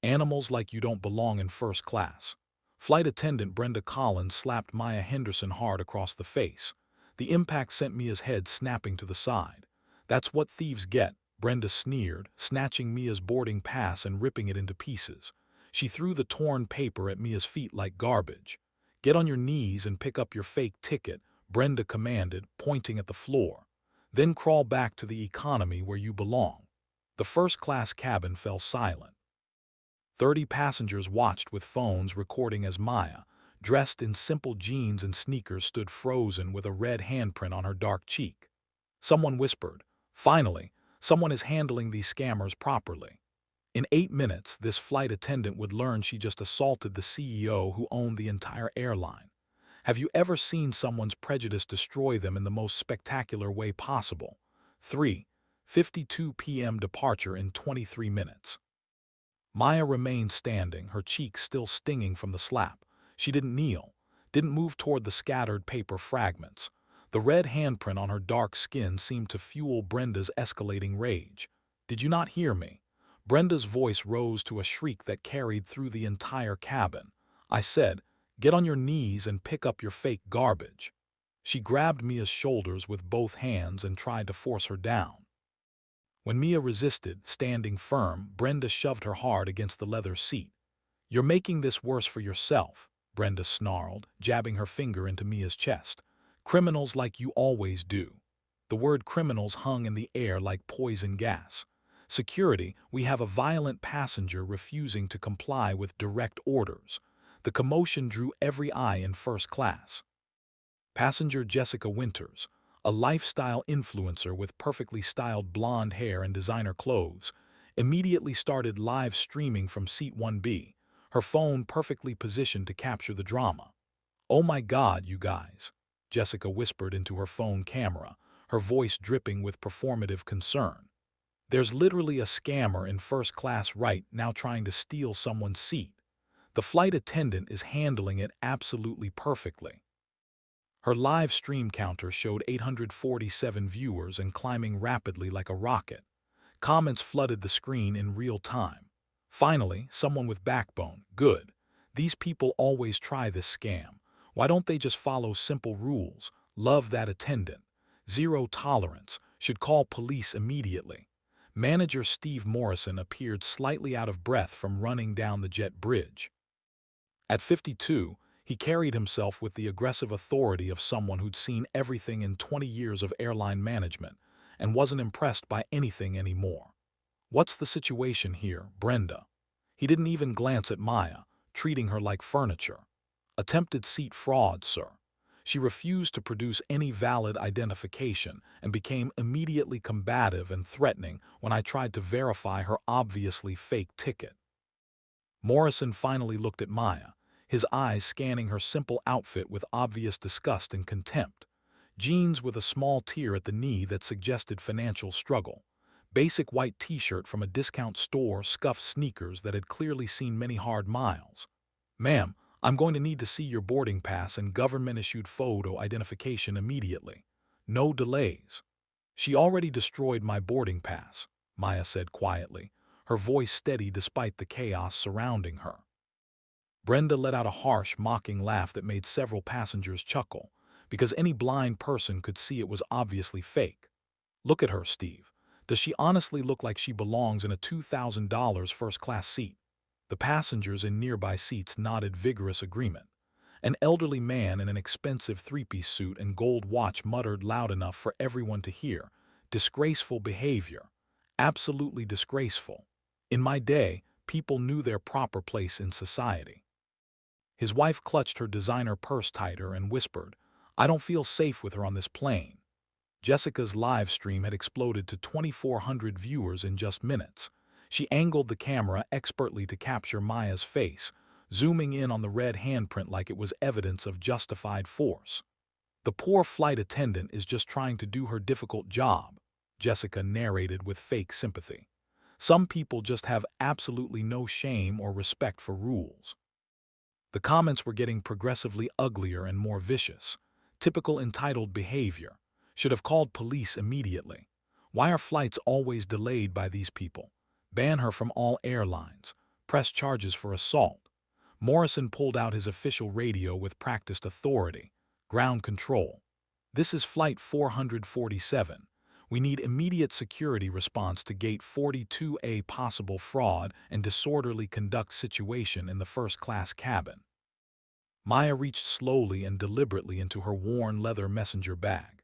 Animals like you don't belong in first class. Flight attendant Brenda Collins slapped Maya Henderson hard across the face. The impact sent Mia's head snapping to the side. That's what thieves get, Brenda sneered, snatching Mia's boarding pass and ripping it into pieces. She threw the torn paper at Mia's feet like garbage. Get on your knees and pick up your fake ticket, Brenda commanded, pointing at the floor. Then crawl back to the economy where you belong. The first-class cabin fell silent. 30 passengers watched with phones recording as Maya, dressed in simple jeans and sneakers, stood frozen with a red handprint on her dark cheek. Someone whispered, "Finally, someone is handling these scammers properly." In 8 minutes, this flight attendant would learn she just assaulted the CEO who owned the entire airline. Have you ever seen someone's prejudice destroy them in the most spectacular way possible? 3:52 p.m. departure in 23 minutes. Maya remained standing, her cheeks still stinging from the slap. She didn't kneel, didn't move toward the scattered paper fragments. The red handprint on her dark skin seemed to fuel Brenda's escalating rage. "Did you not hear me?" Brenda's voice rose to a shriek that carried through the entire cabin. "I said, get on your knees and pick up your fake garbage." She grabbed Mia's shoulders with both hands and tried to force her down. When Mia resisted, standing firm, Brenda shoved her hard against the leather seat. "You're making this worse for yourself," Brenda snarled, jabbing her finger into Mia's chest. "Criminals like you always do." The word criminals hung in the air like poison gas. "Security, we have a violent passenger refusing to comply with direct orders." The commotion drew every eye in first class. Passenger Jessica Winters, a lifestyle influencer with perfectly styled blonde hair and designer clothes, immediately started live streaming from seat 1B, her phone perfectly positioned to capture the drama. "Oh my God, you guys," Jessica whispered into her phone camera, her voice dripping with performative concern. "There's literally a scammer in first class right now trying to steal someone's seat. The flight attendant is handling it absolutely perfectly." Her live stream counter showed 847 viewers and climbing rapidly like a rocket. Comments flooded the screen in real time. "Finally, someone with backbone. Good. These people always try this scam. Why don't they just follow simple rules? Love that attendant. Zero tolerance. Should call police immediately." Manager Steve Morrison appeared slightly out of breath from running down the jet bridge. At 52, he carried himself with the aggressive authority of someone who'd seen everything in 20 years of airline management and wasn't impressed by anything anymore. "What's the situation here, Brenda?" He didn't even glance at Maya, treating her like furniture. "Attempted seat fraud, sir." She refused to produce any valid identification and became immediately combative and threatening when I tried to verify her obviously fake ticket. Morrison finally looked at Maya, his eyes scanning her simple outfit with obvious disgust and contempt. Jeans with a small tear at the knee that suggested financial struggle. Basic white t-shirt from a discount store, scuffed sneakers that had clearly seen many hard miles. "Ma'am, I'm going to need to see your boarding pass and government-issued photo identification immediately. No delays." "She already destroyed my boarding pass," Maya said quietly, her voice steady despite the chaos surrounding her. Brenda let out a harsh, mocking laugh that made several passengers chuckle, because any blind person could see it was obviously fake. "Look at her, Steve. Does she honestly look like she belongs in a $2,000 first-class seat?" The passengers in nearby seats nodded vigorous agreement. An elderly man in an expensive three-piece suit and gold watch muttered loud enough for everyone to hear, "Disgraceful behavior. Absolutely disgraceful. In my day, people knew their proper place in society." His wife clutched her designer purse tighter and whispered, "I don't feel safe with her on this plane." Jessica's live stream had exploded to 2,400 viewers in just minutes. She angled the camera expertly to capture Maya's face, zooming in on the red handprint like it was evidence of justified force. "The poor flight attendant is just trying to do her difficult job," Jessica narrated with fake sympathy. "Some people just have absolutely no shame or respect for rules." The comments were getting progressively uglier and more vicious. "Typical entitled behavior. Should have called police immediately. Why are flights always delayed by these people? Ban her from all airlines. press charges for assault. Morrison pulled out his official radio with practiced authority. Ground control. This is Flight 447. We need immediate security response to Gate 42A, possible fraud and disorderly conduct situation in the first-class cabin. Maya reached slowly and deliberately into her worn leather messenger bag.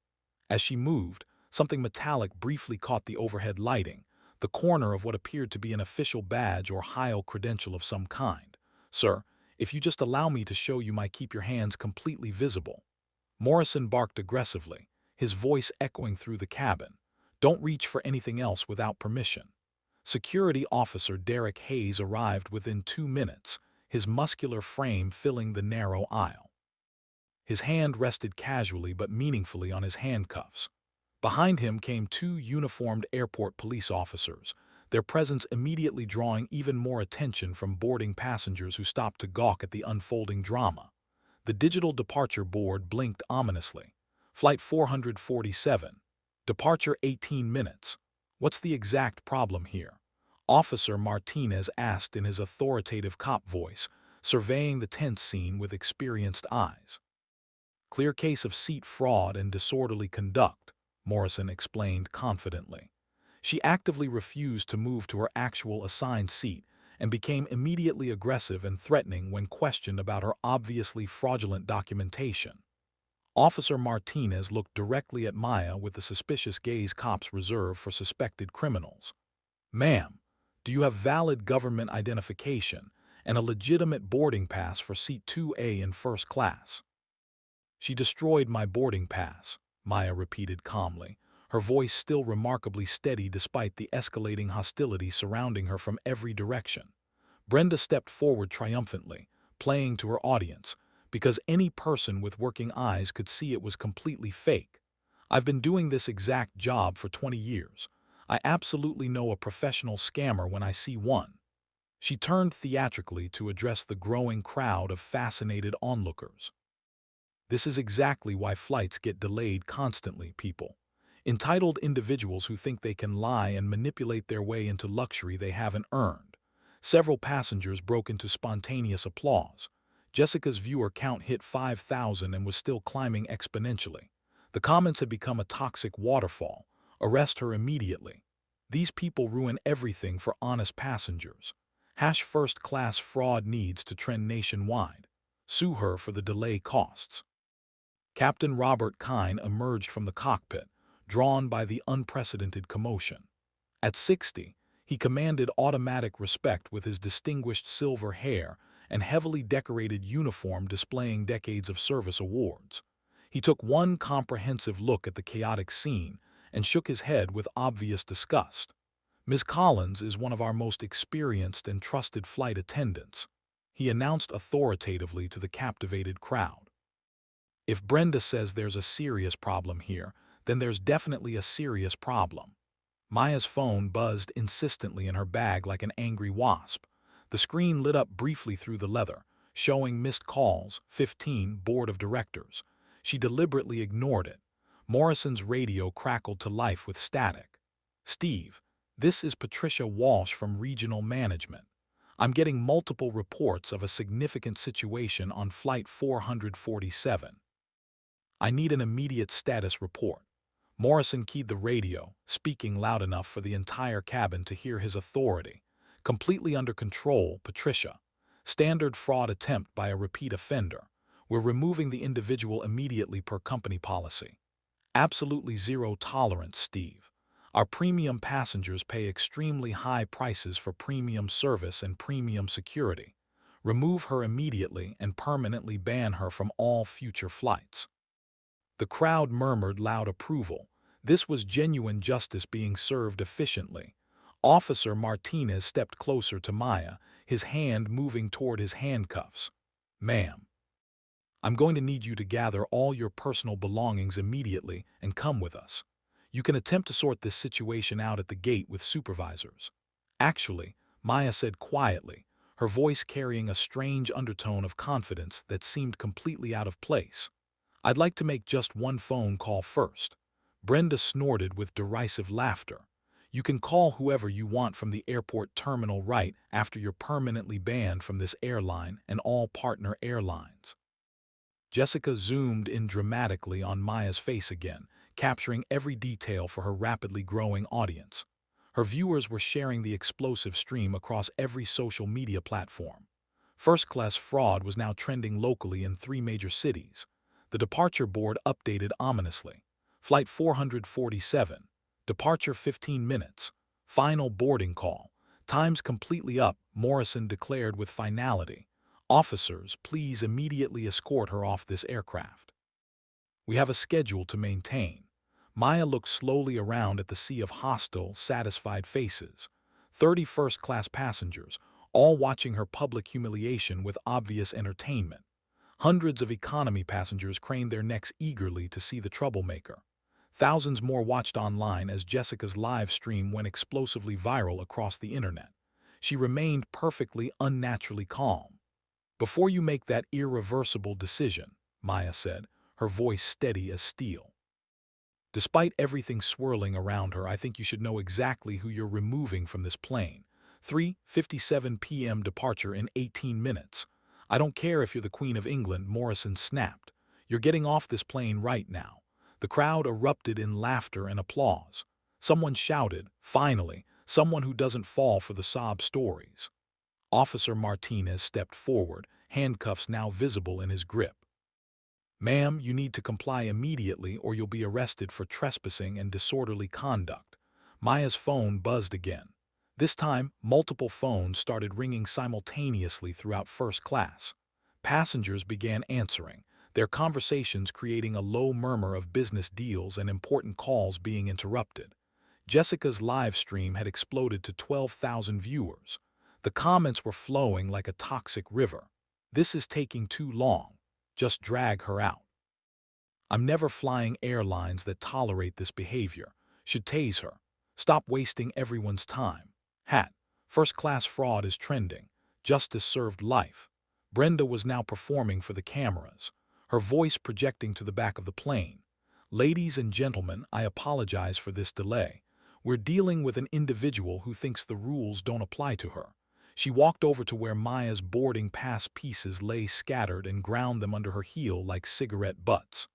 As she moved, something metallic briefly caught the overhead lighting, the corner of what appeared to be an official badge or HIL credential of some kind. "Sir, if you just allow me to show you my keep your hands completely visible." Morrison barked aggressively, his voice echoing through the cabin. "Don't reach for anything else without permission." Security Officer Derek Hayes arrived within 2 minutes, his muscular frame filling the narrow aisle. His hand rested casually but meaningfully on his handcuffs. Behind him came 2 uniformed airport police officers, their presence immediately drawing even more attention from boarding passengers who stopped to gawk at the unfolding drama. The digital departure board blinked ominously. Flight 447. Departure 18 minutes. What's the exact problem here? Officer Martinez asked in his authoritative cop voice, surveying the tense scene with experienced eyes. "Clear case of seat fraud and disorderly conduct," Morrison explained confidently. She actively refused to move to her actual assigned seat and became immediately aggressive and threatening when questioned about her obviously fraudulent documentation. Officer Martinez looked directly at Maya with the suspicious gaze cops reserve for suspected criminals. "Ma'am, do you have valid government identification and a legitimate boarding pass for seat 2A in first class?" "She destroyed my boarding pass," Maya repeated calmly, her voice still remarkably steady despite the escalating hostility surrounding her from every direction. Brenda stepped forward triumphantly, playing to her audience, because any person with working eyes could see it was completely fake. "I've been doing this exact job for 20 years. I absolutely know a professional scammer when I see one." She turned theatrically to address the growing crowd of fascinated onlookers. "This is exactly why flights get delayed constantly, people. Entitled individuals who think they can lie and manipulate their way into luxury they haven't earned." Several passengers broke into spontaneous applause. Jessica's viewer count hit 5,000 and was still climbing exponentially. The comments had become a toxic waterfall. "Arrest her immediately. These people ruin everything for honest passengers. First-class fraud needs to trend nationwide. Sue her for the delay costs." Captain Robert Kine emerged from the cockpit, drawn by the unprecedented commotion. At 60, he commanded automatic respect with his distinguished silver hair and heavily decorated uniform displaying decades of service awards. He took one comprehensive look at the chaotic scene and shook his head with obvious disgust. "Ms. Collins is one of our most experienced and trusted flight attendants," he announced authoritatively to the captivated crowd. "If Brenda says there's a serious problem here, then there's definitely a serious problem." Maya's phone buzzed insistently in her bag like an angry wasp. The screen lit up briefly through the leather, showing missed calls, 15, Board of Directors. She deliberately ignored it. Morrison's radio crackled to life with static. "Steve, this is Patricia Walsh from Regional Management. I'm getting multiple reports of a significant situation on Flight 447. I need an immediate status report." Morrison keyed the radio, speaking loud enough for the entire cabin to hear his authority. "Completely under control, Patricia. Standard fraud attempt by a repeat offender. We're removing the individual immediately per company policy. Absolutely zero tolerance, Steve. Our premium passengers pay extremely high prices for premium service and premium security. Remove her immediately and permanently ban her from all future flights." The crowd murmured loud approval. This was genuine justice being served efficiently. Officer Martinez stepped closer to Maya, his hand moving toward his handcuffs. "Ma'am, I'm going to need you to gather all your personal belongings immediately and come with us. You can attempt to sort this situation out at the gate with supervisors." "Actually," Maya said quietly, her voice carrying a strange undertone of confidence that seemed completely out of place, "I'd like to make just one phone call first." Brenda snorted with derisive laughter. You can call whoever you want from the airport terminal right after you're permanently banned from this airline and all partner airlines." Jessica zoomed in dramatically on Maya's face again, capturing every detail for her rapidly growing audience. Her viewers were sharing the explosive stream across every social media platform. First-class fraud was now trending locally in 3 major cities. The departure board updated ominously. Flight 447. Departure 15 minutes. Final boarding call. Times completely up, Morrison declared with finality. "Officers, please immediately escort her off this aircraft. We have a schedule to maintain." Maya looked slowly around at the sea of hostile, satisfied faces. 30 first-class passengers, all watching her public humiliation with obvious entertainment. Hundreds of economy passengers craned their necks eagerly to see the troublemaker. Thousands more watched online as Jessica's live stream went explosively viral across the internet. She remained perfectly unnaturally calm. "Before you make that irreversible decision," Maya said, her voice steady as steel. "Despite everything swirling around her, I think you should know exactly who you're removing from this plane. 3:57 p.m. departure in 18 minutes. I don't care if you're the Queen of England," Morrison snapped. "You're getting off this plane right now." The crowd erupted in laughter and applause. Someone shouted, "Finally, someone who doesn't fall for the sob stories." Officer Martinez stepped forward, handcuffs now visible in his grip. "Ma'am, you need to comply immediately or you'll be arrested for trespassing and disorderly conduct." Maya's phone buzzed again. This time, multiple phones started ringing simultaneously throughout first class. Passengers began answering, their conversations creating a low murmur of business deals and important calls being interrupted. Jessica's live stream had exploded to 12,000 viewers. The comments were flowing like a toxic river. "This is taking too long. Just drag her out. I'm never flying airlines that tolerate this behavior. Should tase her. Stop wasting everyone's time. Hat. First-class fraud is trending. Justice served life." Brenda was now performing for the cameras, her voice projecting to the back of the plane. "Ladies and gentlemen, I apologize for this delay. We're dealing with an individual who thinks the rules don't apply to her." She walked over to where Maya's boarding pass pieces lay scattered and ground them under her heel like cigarette butts.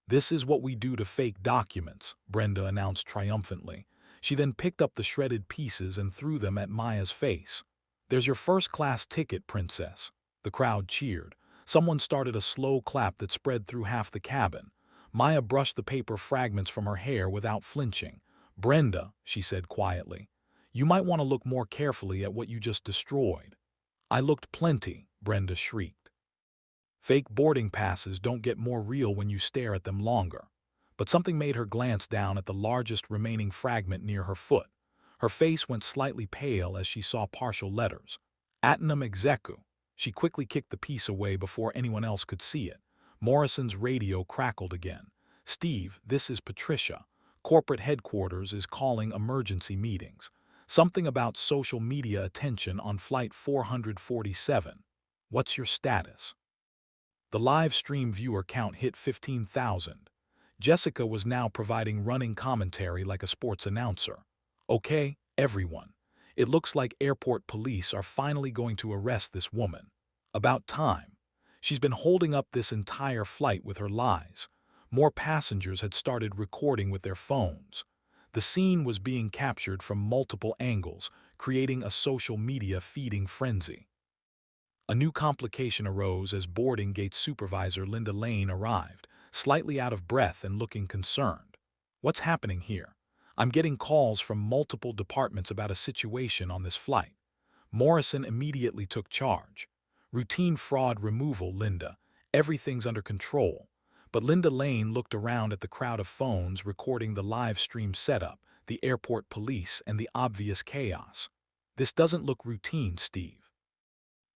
"This is what we do to fake documents," Brenda announced triumphantly. She then picked up the shredded pieces and threw them at Maya's face. "There's your first-class ticket, princess." The crowd cheered. Someone started a slow clap that spread through half the cabin. Maya brushed the paper fragments from her hair without flinching. "Brenda," she said quietly, "you might want to look more carefully at what you just destroyed." "I looked plenty," Brenda shrieked. "Fake boarding passes don't get more real when you stare at them longer." But something made her glance down at the largest remaining fragment near her foot. Her face went slightly pale as she saw partial letters. "Attendant Execu." She quickly kicked the piece away before anyone else could see it. Morrison's radio crackled again. "Steve, this is Patricia. Corporate headquarters is calling emergency meetings. Something about social media attention on flight 447. What's your status?" The live stream viewer count hit 15,000. Jessica was now providing running commentary like a sports announcer. "Okay, everyone. It looks like airport police are finally going to arrest this woman. About time. She's been holding up this entire flight with her lies." More passengers had started recording with their phones. The scene was being captured from multiple angles, creating a social media feeding frenzy. A new complication arose as boarding gate supervisor Linda Lane arrived, slightly out of breath and looking concerned. "What's happening here? I'm getting calls from multiple departments about a situation on this flight." Morrison immediately took charge. "Routine fraud removal, Linda. Everything's under control." But Linda Lane looked around at the crowd of phones recording the live stream setup, the airport police, and the obvious chaos. "This doesn't look routine, Steve."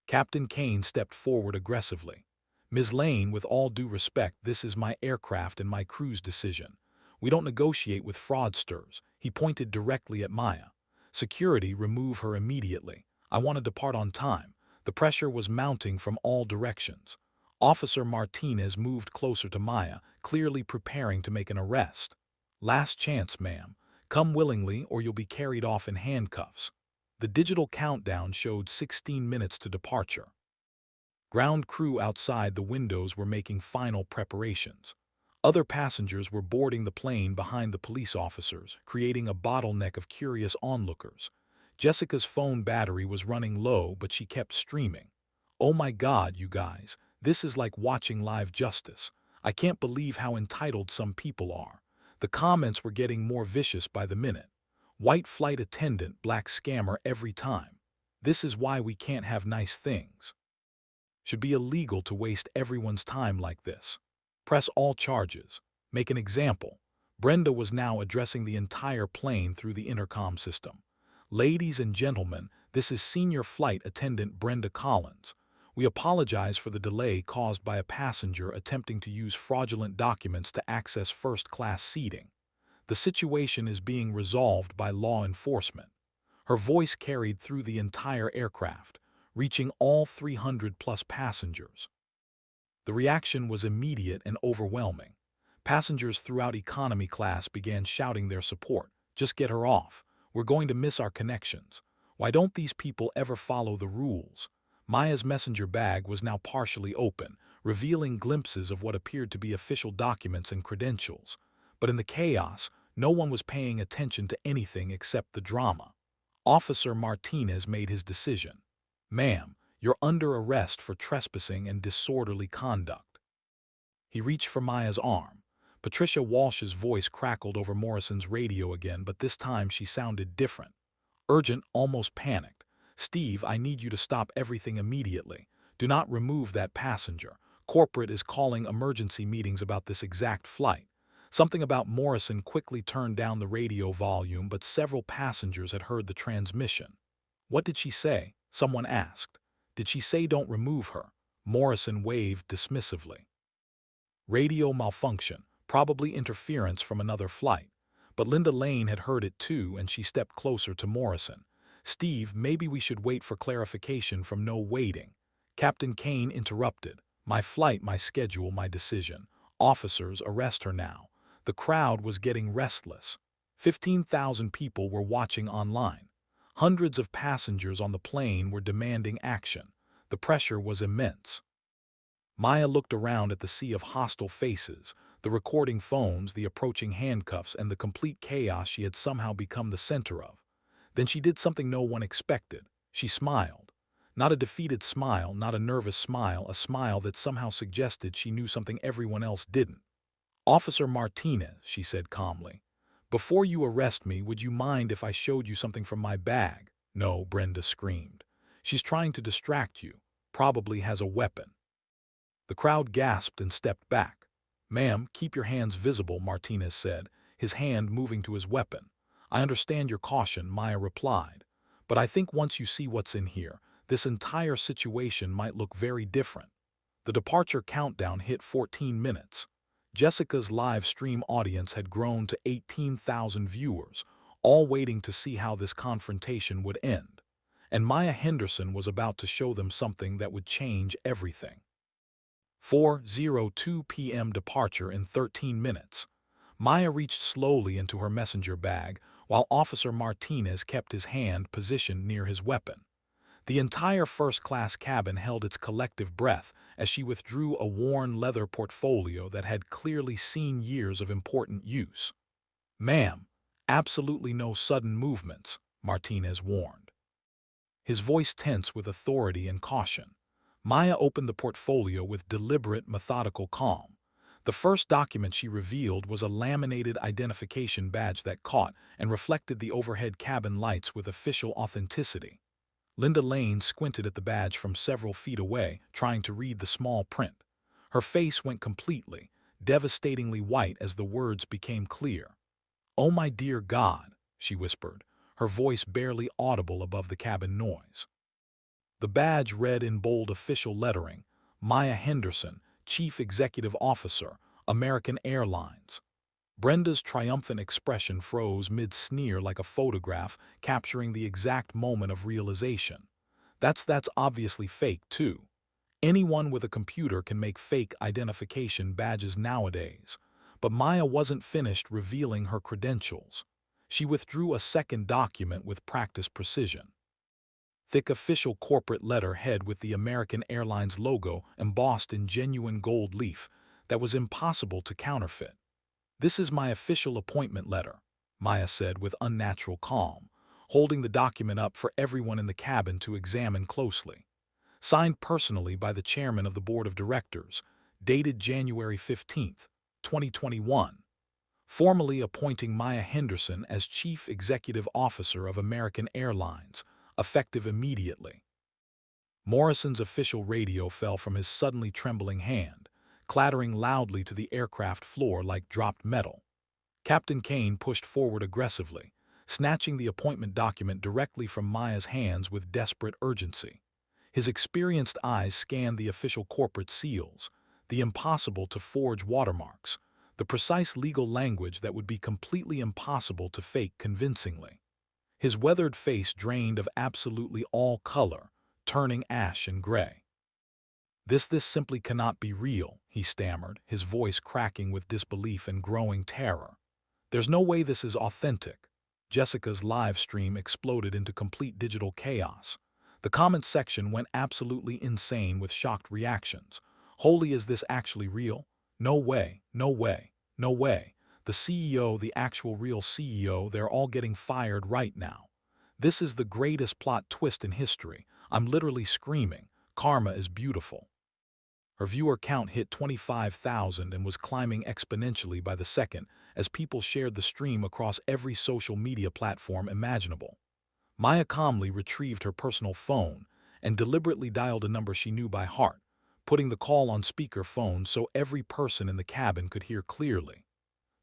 Captain Kane stepped forward aggressively. "Ms. Lane, with all due respect, this is my aircraft and my crew's decision. We don't negotiate with fraudsters." He pointed directly at Maya. "Security, remove her immediately. I want to depart on time." The pressure was mounting from all directions. Officer Martinez moved closer to Maya, clearly preparing to make an arrest. "Last chance, ma'am. Come willingly or you'll be carried off in handcuffs. The digital countdown showed 16 minutes to departure. Ground crew outside the windows were making final preparations. Other passengers were boarding the plane behind the police officers, creating a bottleneck of curious onlookers. Jessica's phone battery was running low, but she kept streaming. "Oh my God, you guys, this is like watching live justice. I can't believe how entitled some people are." The comments were getting more vicious by the minute. "White flight attendant, black scammer every time. This is why we can't have nice things. Should be illegal to waste everyone's time like this. Press all charges. Make an example." Brenda was now addressing the entire plane through the intercom system. "Ladies and gentlemen, this is Senior Flight Attendant Brenda Collins. We apologize for the delay caused by a passenger attempting to use fraudulent documents to access first-class seating. The situation is being resolved by law enforcement." Her voice carried through the entire aircraft, reaching all 300-plus passengers. The reaction was immediate and overwhelming. Passengers throughout economy class began shouting their support. "Just get her off. We're going to miss our connections. Why don't these people ever follow the rules?" Maya's messenger bag was now partially open, revealing glimpses of what appeared to be official documents and credentials. But in the chaos, no one was paying attention to anything except the drama. Officer Martinez made his decision. "Ma'am, you're under arrest for trespassing and disorderly conduct." He reached for Maya's arm. Patricia Walsh's voice crackled over Morrison's radio again, but this time she sounded different. Urgent, almost panicked. "Steve, I need you to stop everything immediately. Do not remove that passenger. Corporate is calling emergency meetings about this exact flight." Something about Morrison quickly turned down the radio volume, but several passengers had heard the transmission. "What did she say?" someone asked. "Did she say don't remove her?" Morrison waved dismissively. "Radio malfunction, probably interference from another flight." But Linda Lane had heard it too, and she stepped closer to Morrison. "Steve, maybe we should wait for clarification from no waiting." Captain Kane interrupted. "My flight, my schedule, my decision. Officers, arrest her now." The crowd was getting restless. 15,000 people were watching online. Hundreds of passengers on the plane were demanding action. The pressure was immense. Maya looked around at the sea of hostile faces, the recording phones, the approaching handcuffs, and the complete chaos she had somehow become the center of. Then she did something no one expected. She smiled. Not a defeated smile, not a nervous smile, a smile that somehow suggested she knew something everyone else didn't. "Officer Martinez," she said calmly, "before you arrest me, would you mind if I showed you something from my bag?" "No," Brenda screamed. "She's trying to distract you. Probably has a weapon." The crowd gasped and stepped back. "Ma'am, keep your hands visible," Martinez said, his hand moving to his weapon. "I understand your caution," Maya replied. "But I think once you see what's in here, this entire situation might look very different." The departure countdown hit 14 minutes. Jessica's live stream audience had grown to 18,000 viewers, all waiting to see how this confrontation would end. And Maya Henderson was about to show them something that would change everything. 4:02 p.m. departure in 13 minutes. Maya reached slowly into her messenger bag, while Officer Martinez kept his hand positioned near his weapon. The entire first-class cabin held its collective breath as she withdrew a worn leather portfolio that had clearly seen years of important use. "Ma'am, absolutely no sudden movements," Martinez warned, his voice tense with authority and caution. Maya opened the portfolio with deliberate, methodical calm. The first document she revealed was a laminated identification badge that caught and reflected the overhead cabin lights with official authenticity. Linda Lane squinted at the badge from several feet away, trying to read the small print. Her face went completely, devastatingly white as the words became clear. "Oh my dear God," she whispered, her voice barely audible above the cabin noise. The badge read in bold official lettering, "Maya Henderson, Chief Executive Officer, American Airlines." Brenda's triumphant expression froze mid-sneer like a photograph, capturing the exact moment of realization. That's obviously fake, too. Anyone with a computer can make fake identification badges nowadays. But Maya wasn't finished revealing her credentials. She withdrew a second document with practiced precision. Thick official corporate letterhead with the American Airlines logo embossed in genuine gold leaf that was impossible to counterfeit. "This is my official appointment letter," Maya said with unnatural calm, holding the document up for everyone in the cabin to examine closely. "Signed personally by the chairman of the board of directors, dated January 15th, 2021. Formally appointing Maya Henderson as Chief Executive Officer of American Airlines, effective immediately." Morrison's official radio fell from his suddenly trembling hand, clattering loudly to the aircraft floor like dropped metal. Captain Kane pushed forward aggressively, snatching the appointment document directly from Maya's hands with desperate urgency. His experienced eyes scanned the official corporate seals, the impossible-to-forge watermarks, the precise legal language that would be completely impossible to fake convincingly. His weathered face drained of absolutely all color, turning ash and gray. This simply cannot be real," he stammered, his voice cracking with disbelief and growing terror. "There's no way this is authentic." Jessica's live stream exploded into complete digital chaos. The comment section went absolutely insane with shocked reactions. "Holy, is this actually real? No way, no way, no way. The CEO, the actual real CEO, they're all getting fired right now. This is the greatest plot twist in history. I'm literally screaming. Karma is beautiful." Her viewer count hit 25,000 and was climbing exponentially by the second as people shared the stream across every social media platform imaginable. Maya calmly retrieved her personal phone and deliberately dialed a number she knew by heart, putting the call on speakerphone so every person in the cabin could hear clearly.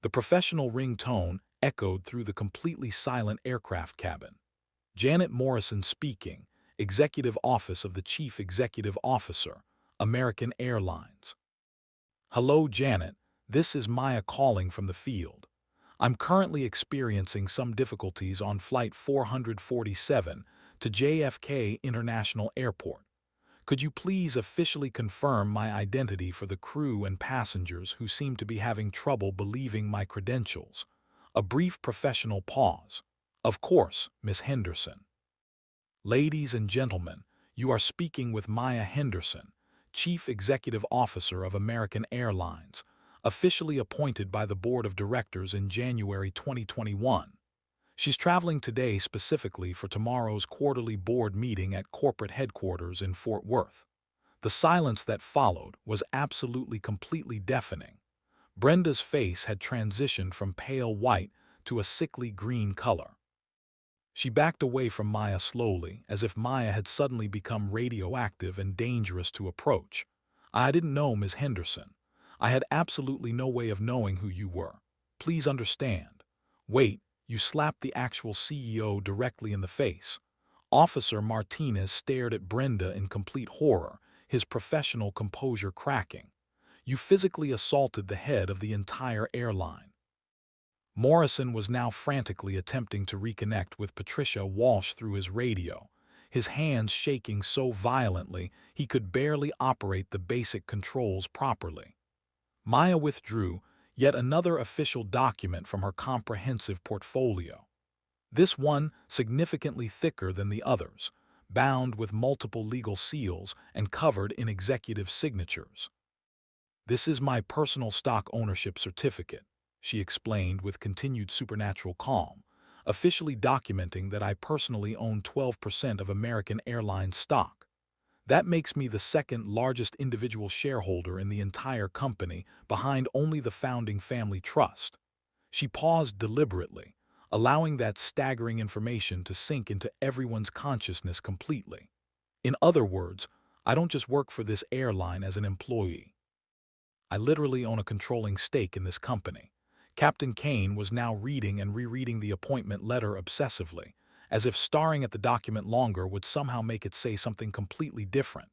The professional ringtone echoed through the completely silent aircraft cabin. "Janet Morrison speaking, Executive Office of the Chief Executive Officer, American Airlines." "Hello, Janet. This is Maya calling from the field. I'm currently experiencing some difficulties on Flight 447 to JFK International Airport. Could you please officially confirm my identity for the crew and passengers who seem to be having trouble believing my credentials?" A brief professional pause. "Of course, Miss Henderson." "Ladies and gentlemen, you are speaking with Maya Henderson, Chief Executive Officer of American Airlines, officially appointed by the Board of Directors in January 2021. She's traveling today specifically for tomorrow's quarterly board meeting at corporate headquarters in Fort Worth." The silence that followed was absolutely completely deafening. Brenda's face had transitioned from pale white to a sickly green color. She backed away from Maya slowly, as if Maya had suddenly become radioactive and dangerous to approach. "I didn't know, Ms. Henderson. I had absolutely no way of knowing who you were. Please understand." "Wait, you slapped the actual CEO directly in the face." Officer Martinez stared at Brenda in complete horror, his professional composure cracking. "You physically assaulted the head of the entire airline." Morrison was now frantically attempting to reconnect with Patricia Walsh through his radio, his hands shaking so violently he could barely operate the basic controls properly. Maya withdrew yet another official document from her comprehensive portfolio. This one significantly thicker than the others, bound with multiple legal seals and covered in executive signatures. "This is my personal stock ownership certificate," she explained with continued supernatural calm, "officially documenting that I personally own 12% of American Airlines stock. That makes me the second largest individual shareholder in the entire company, behind only the founding family trust." She paused deliberately, allowing that staggering information to sink into everyone's consciousness completely. "In other words, I don't just work for this airline as an employee. I literally own a controlling stake in this company." Captain Kane was now reading and rereading the appointment letter obsessively, as if staring at the document longer would somehow make it say something completely different.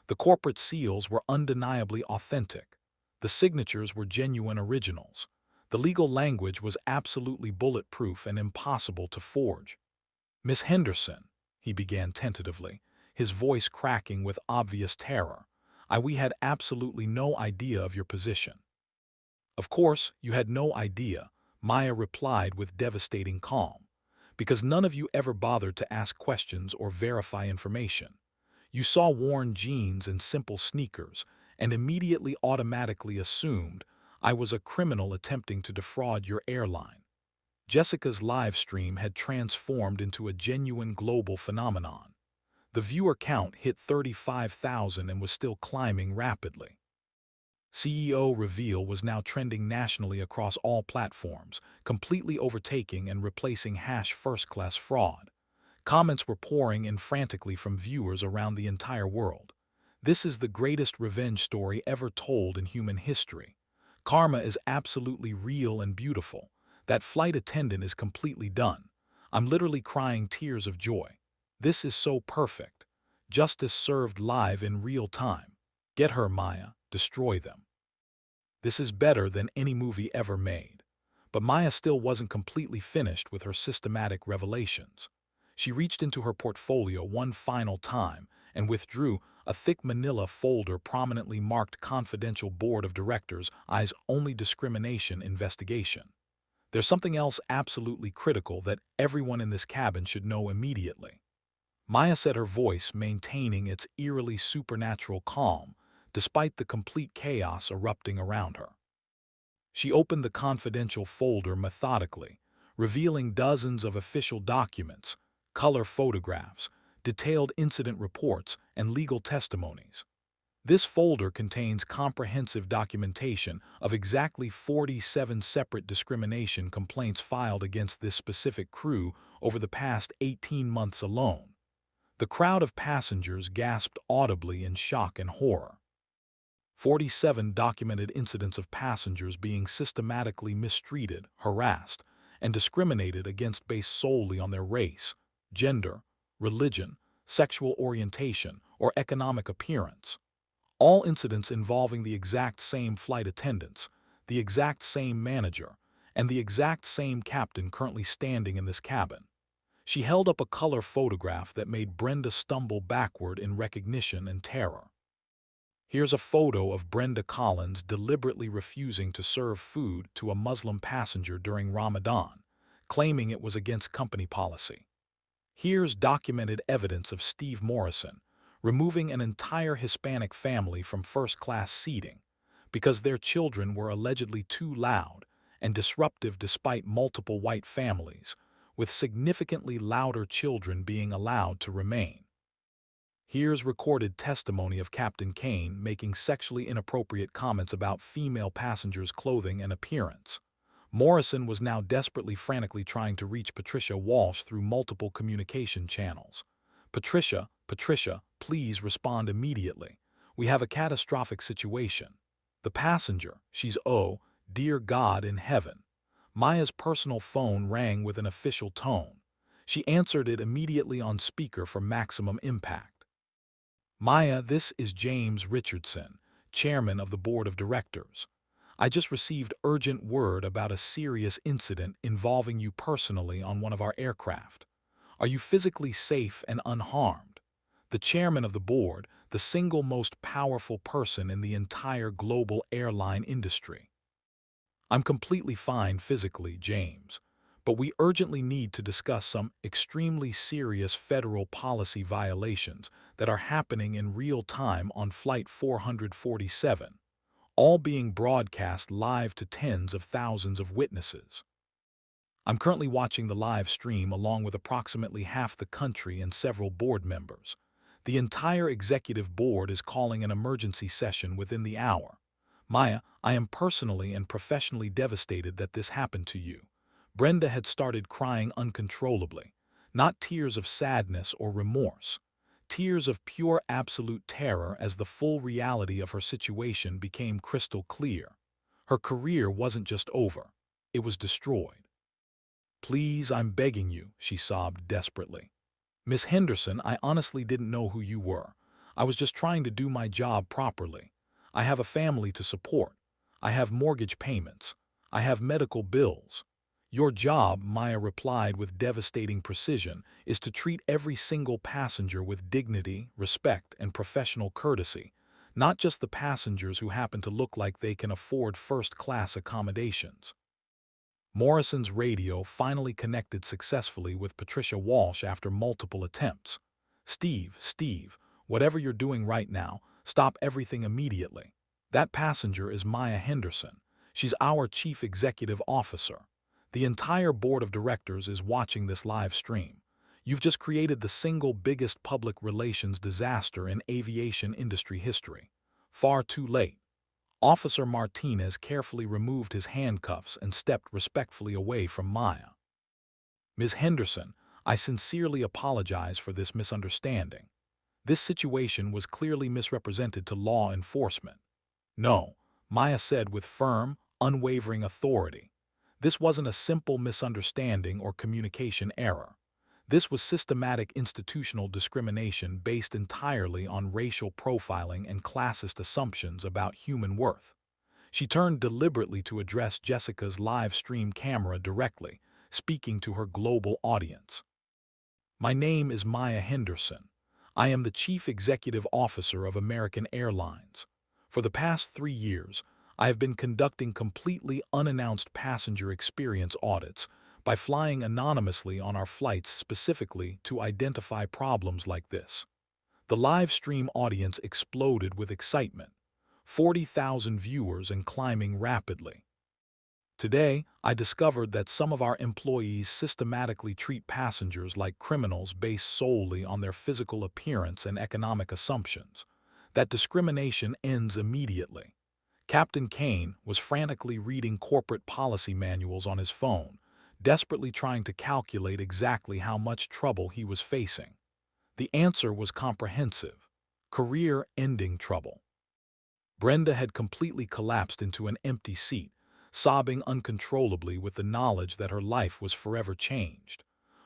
The corporate seals were undeniably authentic. The signatures were genuine originals. The legal language was absolutely bulletproof and impossible to forge. "Miss Henderson," he began tentatively, his voice cracking with obvious terror, "we had absolutely no idea of your position." "Of course, you had no idea, Maya replied with devastating calm. Because none of you ever bothered to ask questions or verify information. You saw worn jeans and simple sneakers and immediately automatically assumed I was a criminal attempting to defraud your airline. Jessica's live stream had transformed into a genuine global phenomenon. The viewer count hit 35,000 and was still climbing rapidly. CEO reveal was now trending nationally across all platforms, completely overtaking and replacing first-class fraud. Comments were pouring in frantically from viewers around the entire world. This is the greatest revenge story ever told in human history. Karma is absolutely real and beautiful. That flight attendant is completely done. I'm literally crying tears of joy. This is so perfect. Justice served live in real time. Get her, Maya. Destroy them. This is better than any movie ever made. But Maya still wasn't completely finished with her systematic revelations. She reached into her portfolio one final time and withdrew a thick manila folder prominently marked Confidential Board of Directors, Eyes Only Discrimination Investigation. There's something else absolutely critical that everyone in this cabin should know immediately. Maya said, her voice maintaining its eerily supernatural calm despite the complete chaos erupting around her. She opened the confidential folder methodically, revealing dozens of official documents, color photographs, detailed incident reports, and legal testimonies. This folder contains comprehensive documentation of exactly 47 separate discrimination complaints filed against this specific crew over the past 18 months alone. The crowd of passengers gasped audibly in shock and horror. 47 documented incidents of passengers being systematically mistreated, harassed, and discriminated against based solely on their race, gender, religion, sexual orientation, or economic appearance. All incidents involving the exact same flight attendants, the exact same manager, and the exact same captain currently standing in this cabin. She held up a color photograph that made Brenda stumble backward in recognition and terror. Here's a photo of Brenda Collins deliberately refusing to serve food to a Muslim passenger during Ramadan, claiming it was against company policy. Here's documented evidence of Steve Morrison removing an entire Hispanic family from first-class seating because their children were allegedly too loud and disruptive despite multiple white families, with significantly louder children being allowed to remain. Here's recorded testimony of Captain Kane making sexually inappropriate comments about female passengers' clothing and appearance. Morrison was now desperately frantically trying to reach Patricia Walsh through multiple communication channels. Patricia, please respond immediately. We have a catastrophic situation. The passenger, she's dear God in heaven. Maya's personal phone rang with an official tone. She answered it immediately on speaker for maximum impact. Maya, this is James Richardson, chairman of the board of directors. I just received urgent word about a serious incident involving you personally on one of our aircraft. Are you physically safe and unharmed? The chairman of the board, the single most powerful person in the entire global airline industry. I'm completely fine physically, James, but we urgently need to discuss some extremely serious federal policy violations that are happening in real time on Flight 447, all being broadcast live to tens of thousands of witnesses. I'm currently watching the live stream along with approximately half the country and several board members. The entire executive board is calling an emergency session within the hour. Maya, I am personally and professionally devastated that this happened to you. Brenda had started crying uncontrollably, not tears of sadness or remorse, tears of pure absolute terror as the full reality of her situation became crystal clear. Her career wasn't just over, it was destroyed. Please, I'm begging you, she sobbed desperately. Miss Henderson, I honestly didn't know who you were. I was just trying to do my job properly. I have a family to support. I have mortgage payments. I have medical bills. Your job, Maya replied with devastating precision, is to treat every single passenger with dignity, respect, and professional courtesy, not just the passengers who happen to look like they can afford first-class accommodations. Morrison's radio finally connected successfully with Patricia Walsh after multiple attempts. Steve, whatever you're doing right now, stop everything immediately. That passenger is Maya Henderson. She's our chief executive officer. The entire board of directors is watching this live stream. You've just created the single biggest public relations disaster in aviation industry history. Far too late. Officer Martinez carefully removed his handcuffs and stepped respectfully away from Maya. Ms. Henderson, I sincerely apologize for this misunderstanding. This situation was clearly misrepresented to law enforcement. No, Maya said with firm, unwavering authority. This wasn't a simple misunderstanding or communication error. This was systematic institutional discrimination based entirely on racial profiling and classist assumptions about human worth. She turned deliberately to address Jessica's live stream camera directly, speaking to her global audience. My name is Maya Henderson. I am the Chief Executive Officer of American Airlines. For the past 3 years, I have been conducting completely unannounced passenger experience audits by flying anonymously on our flights specifically to identify problems like this. The live stream audience exploded with excitement. 40,000 viewers and climbing rapidly. Today, I discovered that some of our employees systematically treat passengers like criminals based solely on their physical appearance and economic assumptions. That discrimination ends immediately. Captain Kane was frantically reading corporate policy manuals on his phone, desperately trying to calculate exactly how much trouble he was facing. The answer was comprehensive: career-ending trouble. Brenda had completely collapsed into an empty seat, sobbing uncontrollably with the knowledge that her life was forever changed.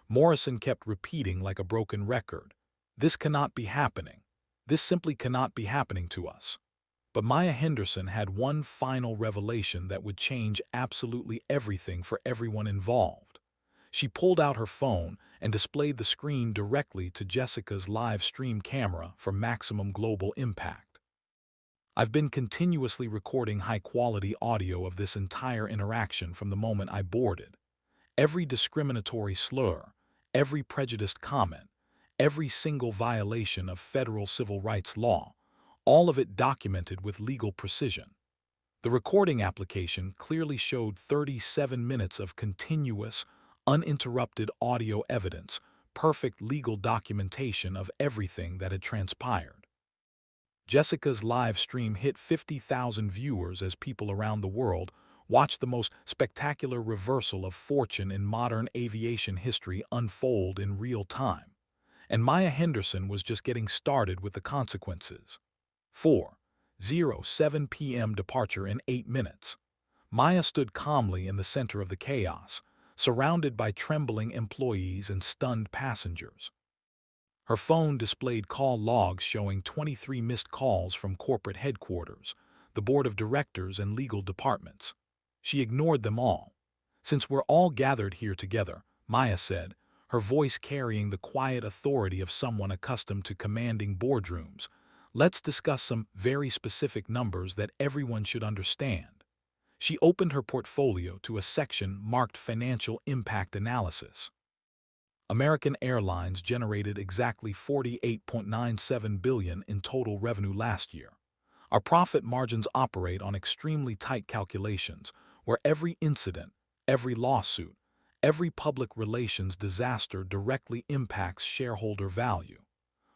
Morrison kept repeating like a broken record, "This cannot be happening. This simply cannot be happening to us." But Maya Henderson had one final revelation that would change absolutely everything for everyone involved. She pulled out her phone and displayed the screen directly to Jessica's live stream camera for maximum global impact. I've been continuously recording high-quality audio of this entire interaction from the moment I boarded. Every discriminatory slur, every prejudiced comment, every single violation of federal civil rights law, all of it documented with legal precision. The recording application clearly showed 37 minutes of continuous, uninterrupted audio evidence, perfect legal documentation of everything that had transpired. Jessica's live stream hit 50,000 viewers as people around the world watched the most spectacular reversal of fortune in modern aviation history unfold in real time. And Maya Henderson was just getting started with the consequences. 4:07 p.m. departure in 8 minutes. Maya stood calmly in the center of the chaos, surrounded by trembling employees and stunned passengers. Her phone displayed call logs showing 23 missed calls from corporate headquarters, the board of directors, and legal departments. She ignored them all. "Since we're all gathered here together," Maya said, her voice carrying the quiet authority of someone accustomed to commanding boardrooms, "let's discuss some very specific numbers that everyone should understand." She opened her portfolio to a section marked Financial Impact Analysis. American Airlines generated exactly $48.97 billion in total revenue last year. Our profit margins operate on extremely tight calculations, where every incident, every lawsuit, every public relations disaster directly impacts shareholder value.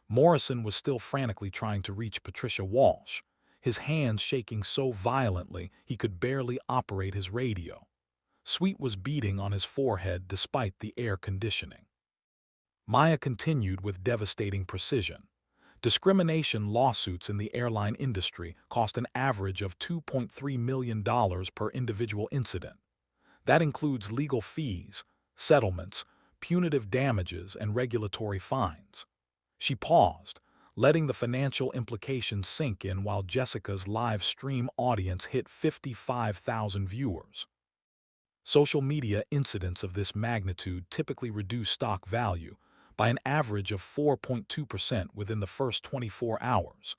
Morrison was still frantically trying to reach Patricia Walsh, his hands shaking so violently he could barely operate his radio. Sweat was beading on his forehead despite the air conditioning. Maya continued with devastating precision. Discrimination lawsuits in the airline industry cost an average of $2.3 million per individual incident. That includes legal fees, settlements, punitive damages, and regulatory fines. She paused, letting the financial implications sink in while Jessica's live stream audience hit 55,000 viewers. Social media incidents of this magnitude typically reduce stock value by an average of 4.2% within the first 24 hours.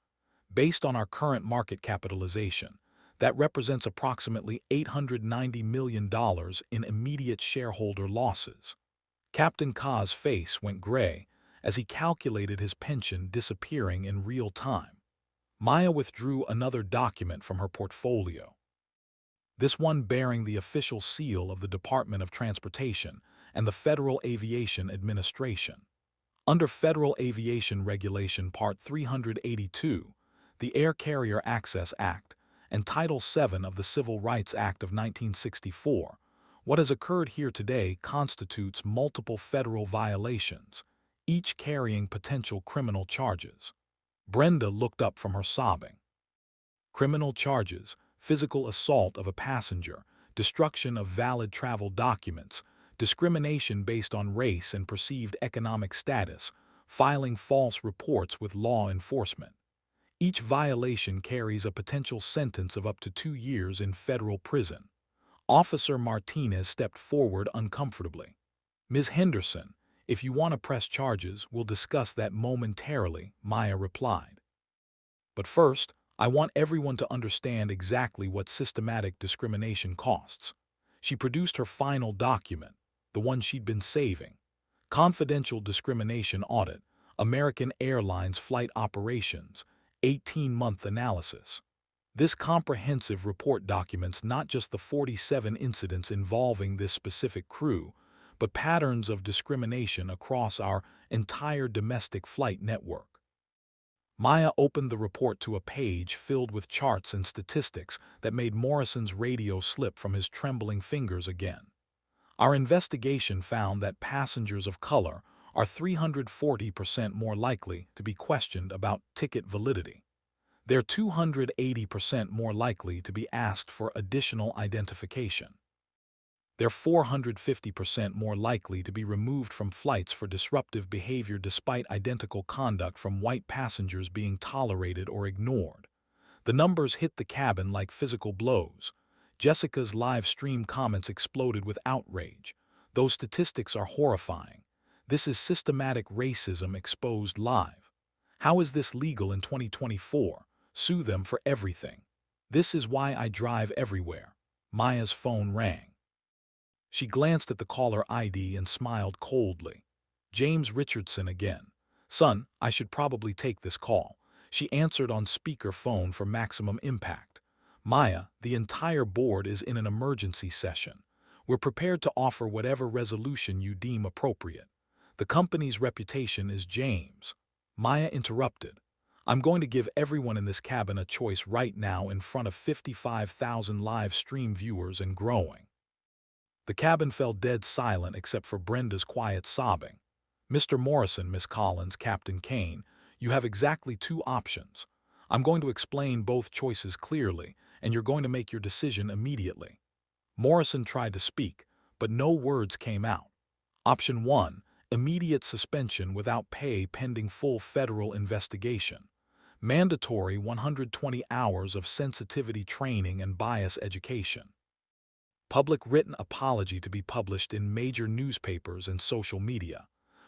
Based on our current market capitalization, That represents approximately $890 million in immediate shareholder losses. Captain Ka's face went gray as he calculated his pension disappearing in real time. Maya withdrew another document from her portfolio, this one bearing the official seal of the Department of Transportation and the Federal Aviation Administration. Under Federal Aviation Regulation Part 382, the Air Carrier Access Act, and Title VII of the Civil Rights Act of 1964, what has occurred here today constitutes multiple federal violations, each carrying potential criminal charges. Brenda looked up from her sobbing. Criminal charges: physical assault of a passenger, destruction of valid travel documents, discrimination based on race and perceived economic status, filing false reports with law enforcement. Each violation carries a potential sentence of up to 2 years in federal prison. Officer Martinez stepped forward uncomfortably. "Ms. Henderson, if you want to press charges, we'll discuss that momentarily," Maya replied. "But first, I want everyone to understand exactly what systematic discrimination costs." She produced her final document, the one she'd been saving. Confidential Discrimination Audit, American Airlines Flight Operations, 18-month analysis. This comprehensive report documents not just the 47 incidents involving this specific crew, but patterns of discrimination across our entire domestic flight network. Maya opened the report to a page filled with charts and statistics that made Morrison's radio slip from his trembling fingers again. Our investigation found that passengers of color are 340% more likely to be questioned about ticket validity. They're 280% more likely to be asked for additional identification. They're 450% more likely to be removed from flights for disruptive behavior despite identical conduct from white passengers being tolerated or ignored. The numbers hit the cabin like physical blows. Jessica's live stream comments exploded with outrage. "Those statistics are horrifying. This is systematic racism exposed live. How is this legal in 2024? Sue them for everything. This is why I drive everywhere." Maya's phone rang. She glanced at the caller ID and smiled coldly. James Richardson again. "Son, I should probably take this call." She answered on speaker phone for maximum impact. "Maya, the entire board is in an emergency session. We're prepared to offer whatever resolution you deem appropriate. The company's reputation is James." Maya interrupted. "I'm going to give everyone in this cabin a choice right now in front of 55,000 live stream viewers and growing." The cabin fell dead silent except for Brenda's quiet sobbing. "Mr. Morrison, Miss Collins, Captain Kane, you have exactly 2 options. I'm going to explain both choices clearly, and you're going to make your decision immediately." Morrison tried to speak, but no words came out. Option 1, immediate suspension without pay pending full federal investigation. Mandatory 120 hours of sensitivity training and bias education. Public written apology to be published in major newspapers and social media.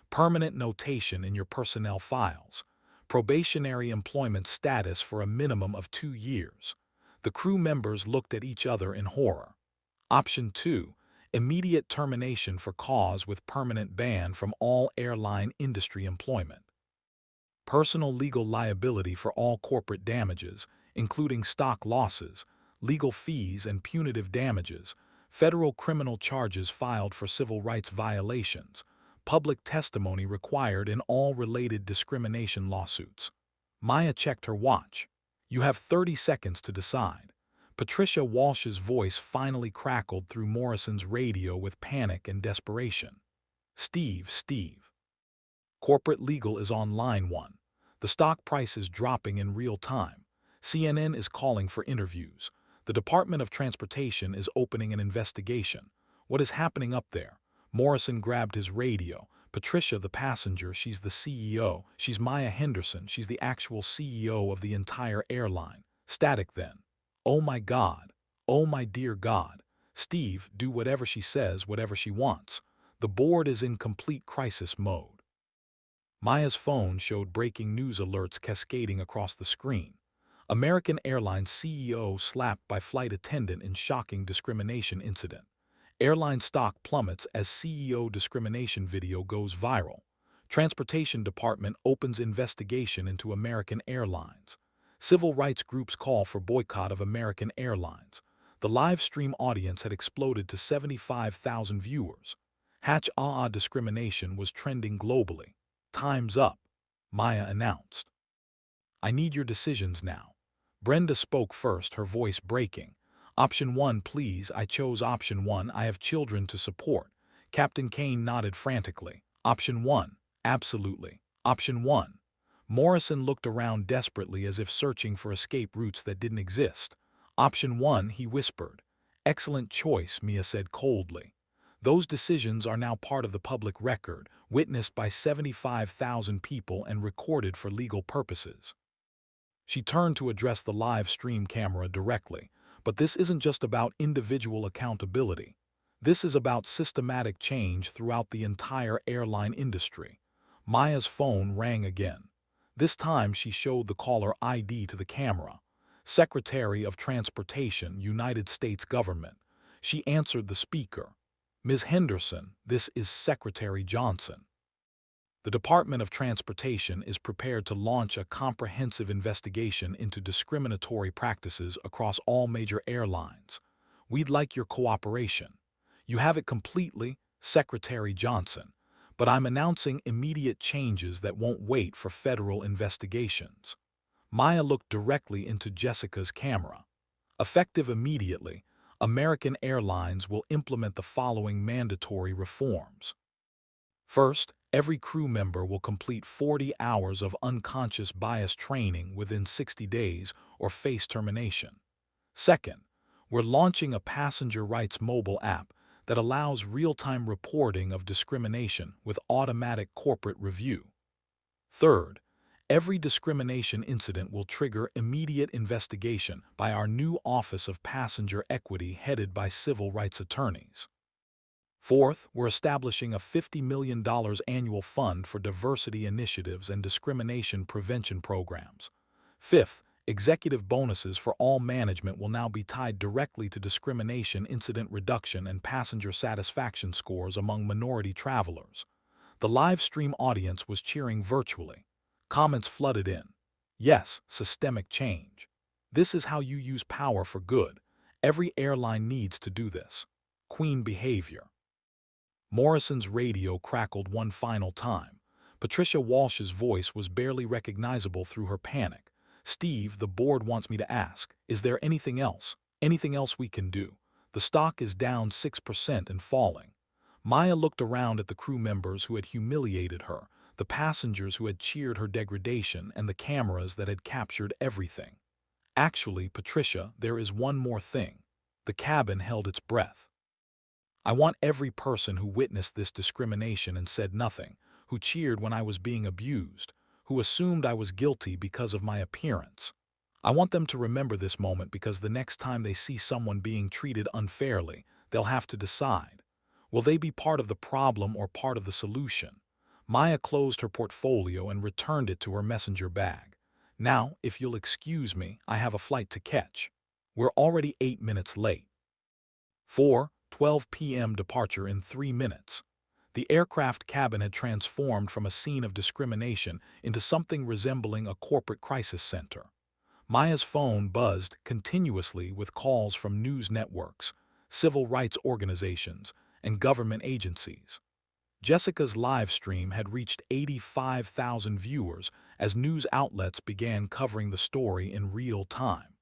Permanent notation in your personnel files. Probationary employment status for a minimum of 2 years. The crew members looked at each other in horror. Option 2, immediate termination for cause with permanent ban from all airline industry employment. Personal legal liability for all corporate damages, including stock losses, legal fees and punitive damages, federal criminal charges filed for civil rights violations, public testimony required in all related discrimination lawsuits. Maya checked her watch. "You have 30 seconds to decide." Patricia Walsh's voice finally crackled through Morrison's radio with panic and desperation. Steve. Corporate legal is on line 1. The stock price is dropping in real time. CNN is calling for interviews. The Department of Transportation is opening an investigation. What is happening up there?" Morrison grabbed his radio. "Patricia, the passenger, she's the CEO. She's Maya Henderson. She's the actual CEO of the entire airline." Static then. "Oh my God. Oh my dear God. Steve, do whatever she says, whatever she wants. The board is in complete crisis mode." Maya's phone showed breaking news alerts cascading across the screen. American Airlines CEO slapped by flight attendant in shocking discrimination incident. Airline stock plummets as CEO discrimination video goes viral. Transportation Department opens investigation into American Airlines. Civil rights groups call for boycott of American Airlines. The live stream audience had exploded to 75,000 viewers. Discrimination was trending globally. Time's up, Maya announced. I need your decisions now. Brenda spoke first, her voice breaking. Option 1, please. I chose option 1. I have children to support. Captain Kane nodded frantically. Option 1. Absolutely. Option 1. Morrison looked around desperately as if searching for escape routes that didn't exist. Option 1, he whispered. Excellent choice, Mia said coldly. Those decisions are now part of the public record, witnessed by 75,000 people and recorded for legal purposes. She turned to address the live stream camera directly. But this isn't just about individual accountability. This is about systematic change throughout the entire airline industry. Maya's phone rang again. This time she showed the caller ID to the camera. Secretary of Transportation, United States Government. She answered the speaker. Ms. Henderson, this is Secretary Johnson. The Department of Transportation is prepared to launch a comprehensive investigation into discriminatory practices across all major airlines. We'd like your cooperation. You have it completely, Secretary Johnson, but I'm announcing immediate changes that won't wait for federal investigations. Maya looked directly into Jessica's camera. Effective immediately, American Airlines will implement the following mandatory reforms. First, every crew member will complete 40 hours of unconscious bias training within 60 days or face termination. Second, we're launching a passenger rights mobile app that allows real-time reporting of discrimination with automatic corporate review. Third, every discrimination incident will trigger immediate investigation by our new Office of Passenger Equity headed by civil rights attorneys. Fourth, we're establishing a $50 million annual fund for diversity initiatives and discrimination prevention programs. Fifth, executive bonuses for all management will now be tied directly to discrimination incident reduction and passenger satisfaction scores among minority travelers. The live stream audience was cheering virtually. Comments flooded in. Yes, systemic change. This is how you use power for good. Every airline needs to do this. Queen behavior. Morrison's radio crackled one final time. Patricia Walsh's voice was barely recognizable through her panic. Steve, the board wants me to ask, is there anything else? Anything else we can do? The stock is down 6% and falling. Maya looked around at the crew members who had humiliated her, the passengers who had cheered her degradation, and the cameras that had captured everything. Actually, Patricia, there is one more thing. The cabin held its breath. I want every person who witnessed this discrimination and said nothing, who cheered when I was being abused, who assumed I was guilty because of my appearance. I want them to remember this moment because the next time they see someone being treated unfairly, they'll have to decide. Will they be part of the problem or part of the solution? Maya closed her portfolio and returned it to her messenger bag. Now, if you'll excuse me, I have a flight to catch. We're already 8 minutes late. 4:12 p.m. departure in 3 minutes. The aircraft cabin had transformed from a scene of discrimination into something resembling a corporate crisis center. Maya's phone buzzed continuously with calls from news networks, civil rights organizations, and government agencies. Jessica's live stream had reached 85,000 viewers as news outlets began covering the story in real time.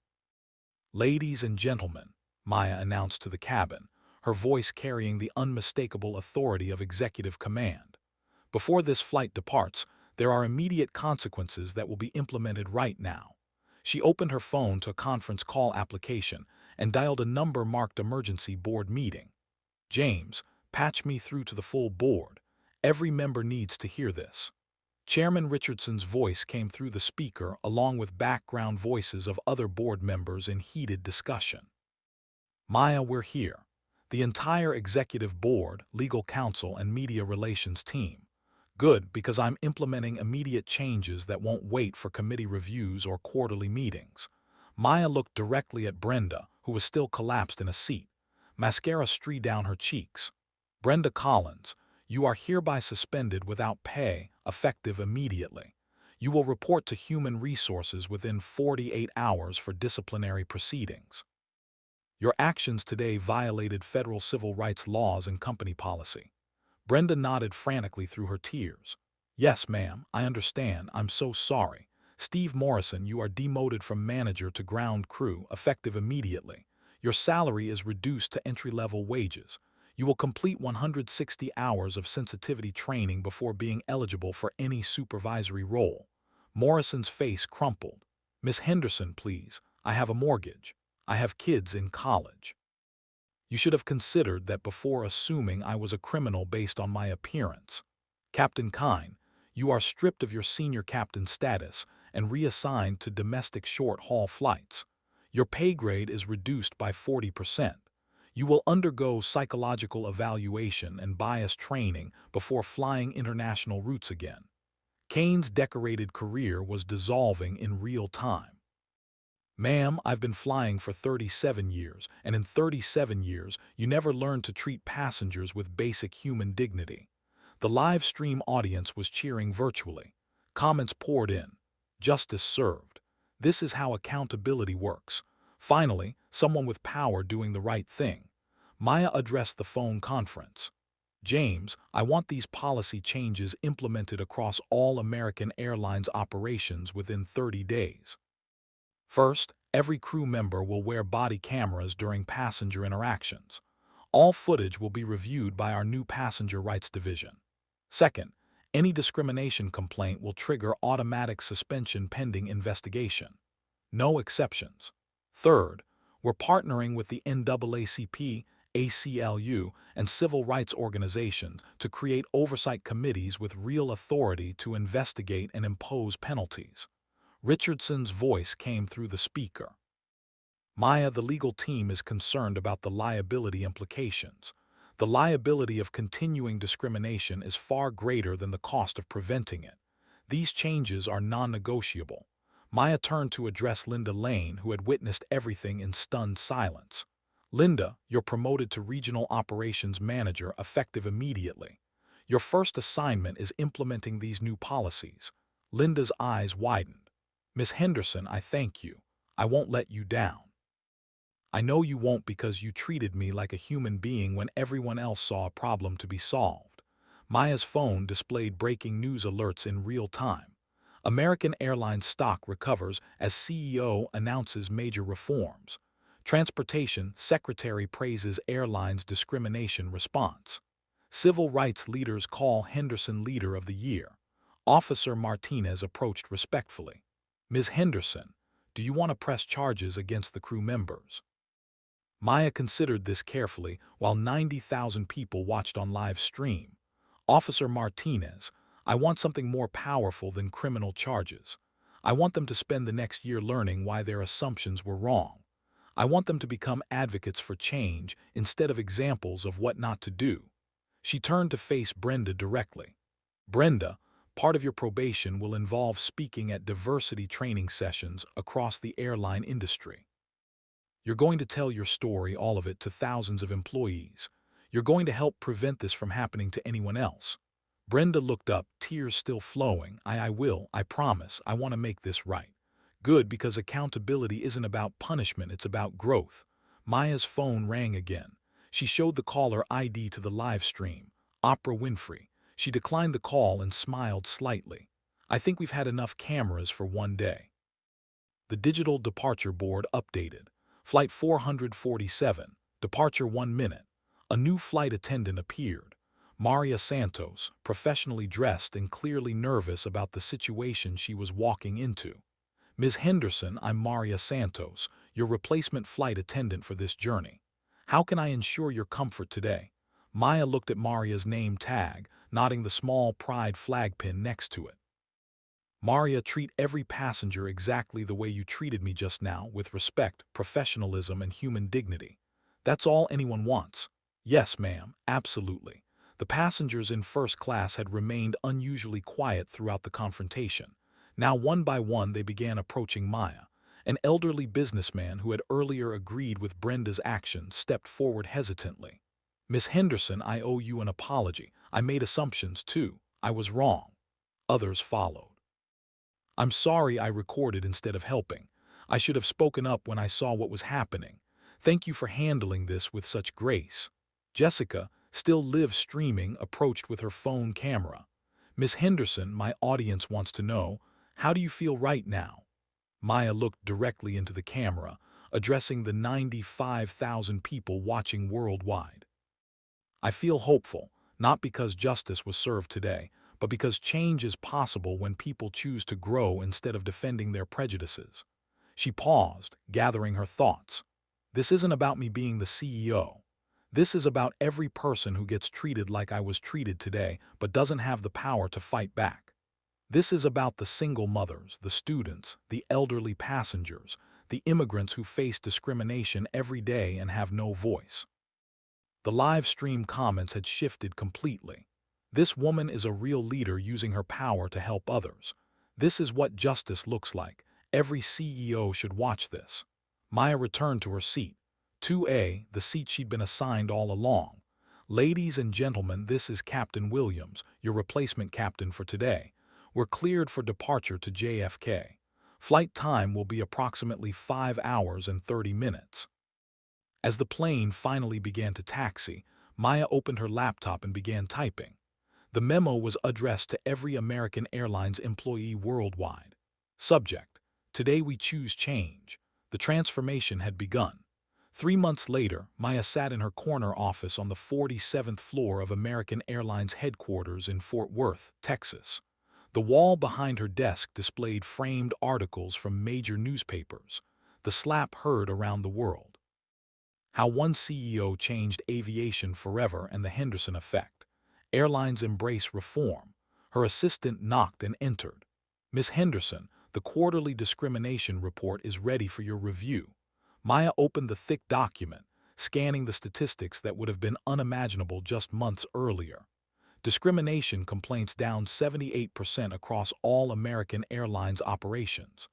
Ladies and gentlemen, Maya announced to the cabin, her voice carrying the unmistakable authority of executive command. Before this flight departs, there are immediate consequences that will be implemented right now. She opened her phone to a conference call application and dialed a number marked emergency board meeting. James, patch me through to the full board. Every member needs to hear this. Chairman Richardson's voice came through the speaker along with background voices of other board members in heated discussion. Maya, we're here. The entire executive board, legal counsel, and media relations team. Good, because I'm implementing immediate changes that won't wait for committee reviews or quarterly meetings. Maya looked directly at Brenda, who was still collapsed in a seat. Mascara streaked down her cheeks. Brenda Collins, you are hereby suspended without pay, effective immediately. You will report to Human Resources within 48 hours for disciplinary proceedings. Your actions today violated federal civil rights laws and company policy. Brenda nodded frantically through her tears. Yes, ma'am, I understand. I'm so sorry. Steve Morrison, you are demoted from manager to ground crew, effective immediately. Your salary is reduced to entry-level wages. You will complete 160 hours of sensitivity training before being eligible for any supervisory role. Morrison's face crumpled. Miss Henderson, please. I have a mortgage. I have kids in college. You should have considered that before assuming I was a criminal based on my appearance. Captain Kine, you are stripped of your senior captain status and reassigned to domestic short-haul flights. Your pay grade is reduced by 40%. You will undergo psychological evaluation and bias training before flying international routes again. Kane's decorated career was dissolving in real time. Ma'am, I've been flying for 37 years, and in 37 years, you never learned to treat passengers with basic human dignity. The live stream audience was cheering virtually. Comments poured in. Justice served. This is how accountability works. Finally, someone with power doing the right thing. Maya addressed the phone conference. James, I want these policy changes implemented across all American Airlines operations within 30 days. First, every crew member will wear body cameras during passenger interactions. All footage will be reviewed by our new passenger rights division. Second, any discrimination complaint will trigger automatic suspension pending investigation. No exceptions. Third, we're partnering with the NAACP, ACLU, and civil rights organizations to create oversight committees with real authority to investigate and impose penalties. Richardson's voice came through the speaker. Maya, the legal team is concerned about the liability implications. The liability of continuing discrimination is far greater than the cost of preventing it. These changes are non-negotiable. Maya turned to address Linda Lane, who had witnessed everything in stunned silence. Linda, you're promoted to Regional Operations Manager effective immediately. Your first assignment is implementing these new policies. Linda's eyes widened. Miss Henderson, I thank you. I won't let you down. I know you won't because you treated me like a human being when everyone else saw a problem to be solved. Maya's phone displayed breaking news alerts in real time. American Airlines stock recovers as CEO announces major reforms. Transportation Secretary praises airlines' discrimination response. Civil rights leaders call Henderson Leader of the Year. Officer Martinez approached respectfully. Ms. Henderson, do you want to press charges against the crew members? Maya considered this carefully while 90,000 people watched on live stream. Officer Martinez, I want something more powerful than criminal charges. I want them to spend the next year learning why their assumptions were wrong. I want them to become advocates for change instead of examples of what not to do. She turned to face Brenda directly. Brenda, part of your probation will involve speaking at diversity training sessions across the airline industry. You're going to tell your story, all of it, to thousands of employees. You're going to help prevent this from happening to anyone else. Brenda looked up, tears still flowing. I will, I promise, I want to make this right. Good, because accountability isn't about punishment, it's about growth. Maya's phone rang again. She showed the caller ID to the live stream. Oprah Winfrey. She declined the call and smiled slightly. I think we've had enough cameras for one day. The digital departure board updated. Flight 447, departure 1 minute. A new flight attendant appeared. Maria Santos, professionally dressed and clearly nervous about the situation she was walking into. Ms. Henderson, I'm Maria Santos, your replacement flight attendant for this journey. How can I ensure your comfort today? Maya looked at Maria's name tag, nodding the small pride flag pin next to it. Maria, treat every passenger exactly the way you treated me just now, with respect, professionalism, and human dignity. That's all anyone wants. Yes, ma'am, absolutely. The passengers in first class had remained unusually quiet throughout the confrontation. Now, one by one, they began approaching Maya. An elderly businessman who had earlier agreed with Brenda's actions stepped forward hesitantly. "Miss Henderson, I owe you an apology. I made assumptions, too. I was wrong." Others followed. "I'm sorry I recorded instead of helping. I should have spoken up when I saw what was happening. Thank you for handling this with such grace." Jessica, still live streaming, approached with her phone camera. "Miss Henderson, my audience wants to know, how do you feel right now?" Maya looked directly into the camera, addressing the 95,000 people watching worldwide. "I feel hopeful, not because justice was served today, but because change is possible when people choose to grow instead of defending their prejudices." She paused, gathering her thoughts. "This isn't about me being the CEO. This is about every person who gets treated like I was treated today but doesn't have the power to fight back. This is about the single mothers, the students, the elderly passengers, the immigrants who face discrimination every day and have no voice." The live stream comments had shifted completely. "This woman is a real leader using her power to help others. This is what justice looks like. Every CEO should watch this." Maya returned to her seat. 2A, the seat she'd been assigned all along. "Ladies and gentlemen, this is Captain Williams, your replacement captain for today. We're cleared for departure to JFK. Flight time will be approximately 5 hours and 30 minutes. As the plane finally began to taxi, Maya opened her laptop and began typing. The memo was addressed to every American Airlines employee worldwide. Subject: "Today we choose change." The transformation had begun. 3 months later, Maya sat in her corner office on the 47th floor of American Airlines headquarters in Fort Worth, Texas. The wall behind her desk displayed framed articles from major newspapers. The slap heard around the world. How one CEO changed aviation forever and the Henderson effect. Airlines embrace reform. Her assistant knocked and entered. "Miss Henderson, the quarterly discrimination report is ready for your review." Maya opened the thick document, scanning the statistics that would have been unimaginable just months earlier. Discrimination complaints down 78% across all American Airlines operations.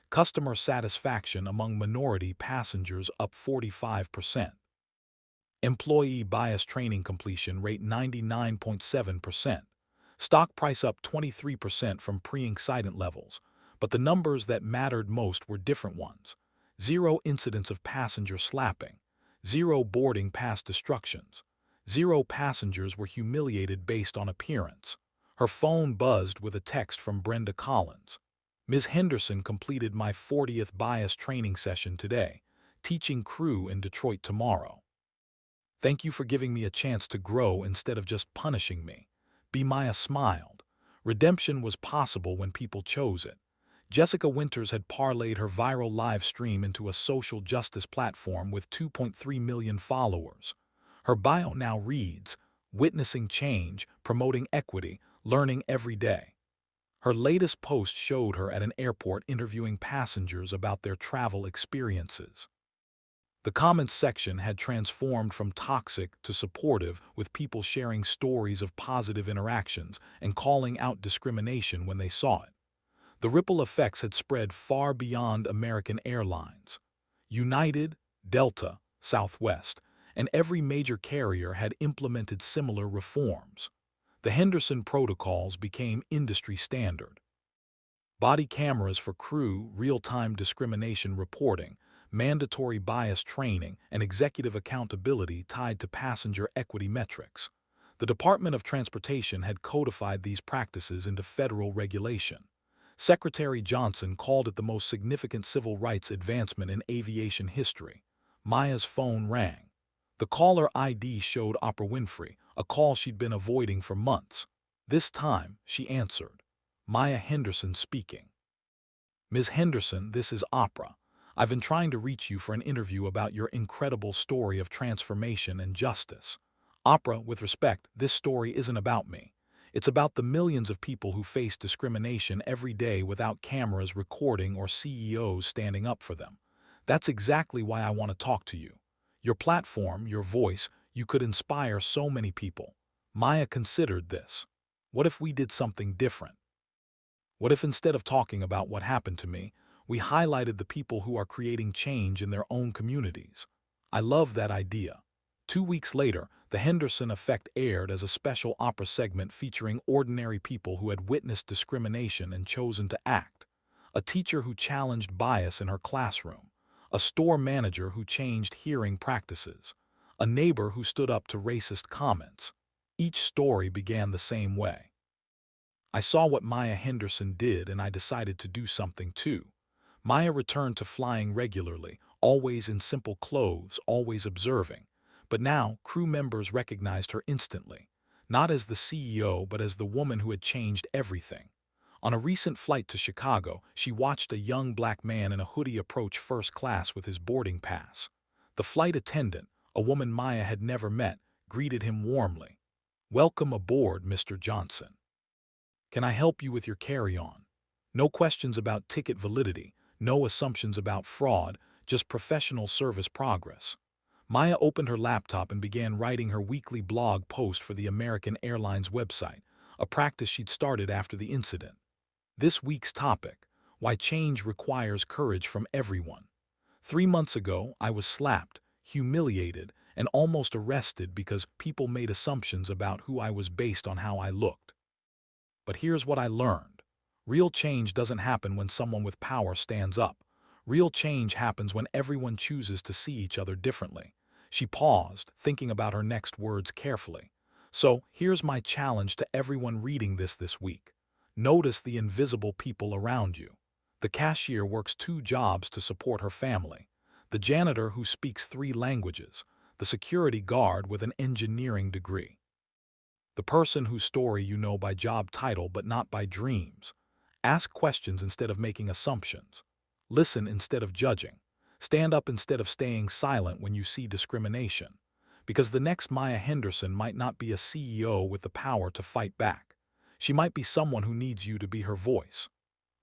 Customer satisfaction among minority passengers up 45%. Employee bias training completion rate 99.7%. Stock price up 23% from pre-incident levels. But the numbers that mattered most were different ones. 0 incidents of passenger slapping. 0 boarding pass destructions. 0 passengers were humiliated based on appearance. Her phone buzzed with a text from Brenda Collins. "Ms. Henderson completed my 40th bias training session today, teaching crew in Detroit tomorrow. Thank you for giving me a chance to grow instead of just punishing me." B. Maya smiled. Redemption was possible when people chose it. Jessica Winters had parlayed her viral live stream into a social justice platform with 2.3 million followers. Her bio now reads, "Witnessing change, promoting equity, learning every day." Her latest post showed her at an airport interviewing passengers about their travel experiences. The comments section had transformed from toxic to supportive, with people sharing stories of positive interactions and calling out discrimination when they saw it. The ripple effects had spread far beyond American Airlines. United, Delta, Southwest, and every major carrier had implemented similar reforms. The Henderson protocols became industry standard. Body cameras for crew, real-time discrimination reporting, mandatory bias training, and executive accountability tied to passenger equity metrics. The Department of Transportation had codified these practices into federal regulation. Secretary Johnson called it the most significant civil rights advancement in aviation history. Maya's phone rang. The caller ID showed Oprah Winfrey, a call she'd been avoiding for months. This time, she answered. Maya Henderson speaking. "Ms. Henderson, this is Oprah. I've been trying to reach you for an interview about your incredible story of transformation and justice." "Oprah, with respect, this story isn't about me. It's about the millions of people who face discrimination every day without cameras recording or CEOs standing up for them. That's exactly why I want to talk to you. Your platform, your voice, you could inspire so many people." Maya considered this. "What if we did something different? What if instead of talking about what happened to me, We highlighted the people who are creating change in their own communities. I love that idea. 2 weeks later, The Henderson Effect aired as a special opera segment featuring ordinary people who had witnessed discrimination and chosen to act. A teacher who challenged bias in her classroom. A store manager who changed hearing practices. A neighbor who stood up to racist comments. Each story began the same way. I saw what Maya Henderson did and I decided to do something too. Maya returned to flying regularly, always in simple clothes, always observing. But now, crew members recognized her instantly, not as the CEO but as the woman who had changed everything. On a recent flight to Chicago, she watched a young black man in a hoodie approach first class with his boarding pass. The flight attendant, a woman Maya had never met, greeted him warmly. "Welcome aboard, Mr. Johnson. Can I help you with your carry-on?" No questions about ticket validity, no assumptions about fraud, just professional service progress. Maya opened her laptop and began writing her weekly blog post for the American Airlines website, a practice she'd started after the incident. This week's topic: why change requires courage from everyone. 3 months ago, I was slapped, humiliated, and almost arrested because people made assumptions about who I was based on how I looked. But here's what I learned. Real change doesn't happen when someone with power stands up. Real change happens when everyone chooses to see each other differently. She paused, thinking about her next words carefully. So, here's my challenge to everyone reading this week. Notice the invisible people around you. The cashier works 2 jobs to support her family. The janitor who speaks 3 languages. The security guard with an engineering degree. The person whose story you know by job title but not by dreams. Ask questions instead of making assumptions. Listen instead of judging. Stand up instead of staying silent when you see discrimination. Because the next Maya Henderson might not be a CEO with the power to fight back. She might be someone who needs you to be her voice.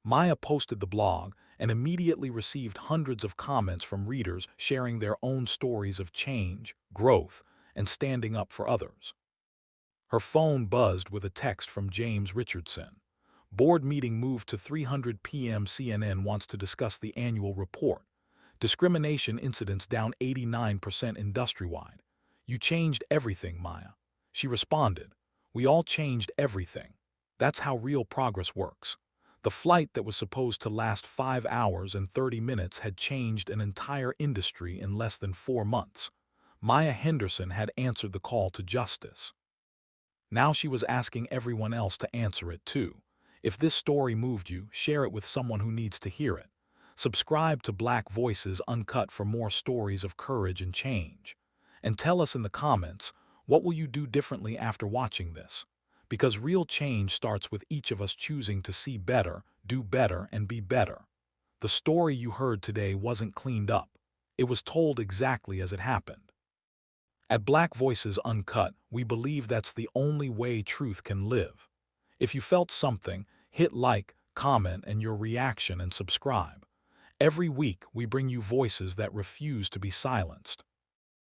Maya posted the blog and immediately received hundreds of comments from readers sharing their own stories of change, growth, and standing up for others. Her phone buzzed with a text from James Richardson. Board meeting moved to 3:00 p.m. CNN wants to discuss the annual report. Discrimination incidents down 89% industry-wide. You changed everything, Maya. She responded. We all changed everything. That's how real progress works. The flight that was supposed to last 5 hours and 30 minutes had changed an entire industry in less than 4 months. Maya Henderson had answered the call to justice. Now she was asking everyone else to answer it too. If this story moved you, share it with someone who needs to hear it. Subscribe to Black Voices Uncut for more stories of courage and change. And tell us in the comments, what will you do differently after watching this? Because real change starts with each of us choosing to see better, do better, and be better. The story you heard today wasn't cleaned up. It was told exactly as it happened. At Black Voices Uncut, we believe that's the only way truth can live. If you felt something, hit like, comment, and your reaction and subscribe. Every week, we bring you voices that refuse to be silenced.